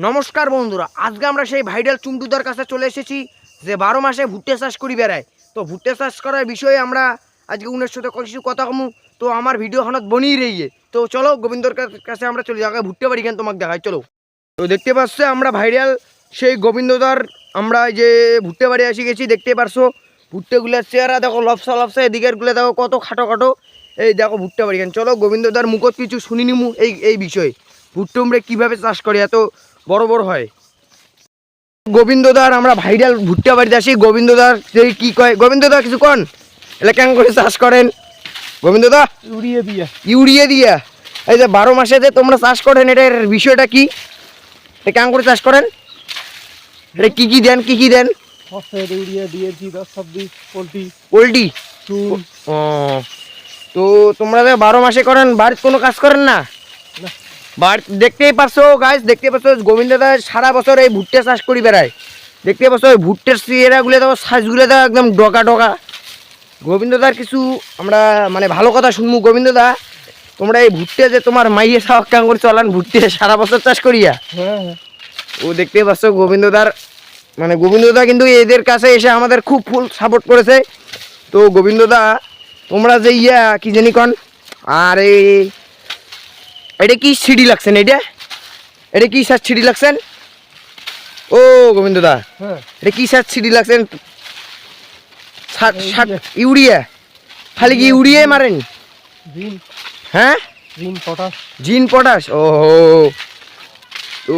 নমস্কার বন্ধুরা, আজকে আমরা সেই ভাইরাল চুমটুদার কাছে চলে এসেছি যে 12 মাসে ভুট্টে চাষ করি বেড়ায়। তো ভুট্টে চাষ করার বিষয়ে আমরা আজকে উনার সাথে কিছু কথা কমু। তো আমার ভিডিও খানাত বনিয়ে রইয়ে, তো চলো গোবিন্দর কাছে আমরা চলে যাই, ভুট্টে বাড়ি কেন তোমাকে দেখাই চলো। তো দেখতে পাচ্ছ আমরা ভাইরাল সেই গোবিন্দদার আমরা যে ভুট্টে বাড়ি এসে গেছি। দেখতে পারছো ভুট্টেগুলোর চেহারা দেখো, লপসা লপসা, এদিকের গুলো দেখো কত খাটো খাটো। এই দেখো ভুট্টে বাড়ি কেন, চলো গোবিন্দদার মুখত কিছু শুনি নিমু এই বিষয়ে ভুট্টে আমরা কীভাবে চাষ করে এত বড় বড় হয়। গোবিন্দদার আমরা ভাইরাল ভুট্টা বাড়িতে আসি। গোবিন্দদার যে কি কয়, গোবিন্দদা কিছু কন এলা কেন করে চাষ করেন গোবিন্দদা? ইউরিয়া দিয়া এই যে 12 মাসে যে তোমরা চাষ করেন, এটার বিষয়টা কি? এটা কেন করে চাষ করেন? এটা কি কি দেন, কি কি দেন? পোল্ট্রি। ও, তো তোমরা যে 12 মাসে করেন, বাড়িতে কোনো কাজ করেন না? দেখতেই পারছো গাইস, দেখতে পাচ্ছ গোবিন্দদা সারা বছর এই ভুট্টা চাষ করি বেড়ায়। দেখতে পাচ্ছ ওই ভুট্টের চেহারাগুলো দেখো, সাইজগুলো দেখো একদম ডকা ডকা। গোবিন্দদার কিছু আমরা মানে ভালো কথা শুনবো। গোবিন্দদা, তোমরা এই ভুট্টে যে তোমার মাইয়ে সাহস কাম করে চলান ভুট্টে সারা বছর চাষ করিয়া। ও দেখতে পাচ্ছ গোবিন্দদার মানে গোবিন্দদা কিন্তু এদের কাছে এসে আমাদের খুব ফুল সাপোর্ট করেছে। তো গোবিন্দদা তোমরা যে কি জানি কন, আর এটা কি সিঁড়ি লাগছেন? এটা কি সার সিঁড়ি লাগছেন? ও গোবিন্দদা, এটা কি সার সিঁড়ি লাগছেন? ইউরিয়া? খালি কি ইউরিয়াই মারেন? হ্যাঁ, জিন পটাশ। ও তো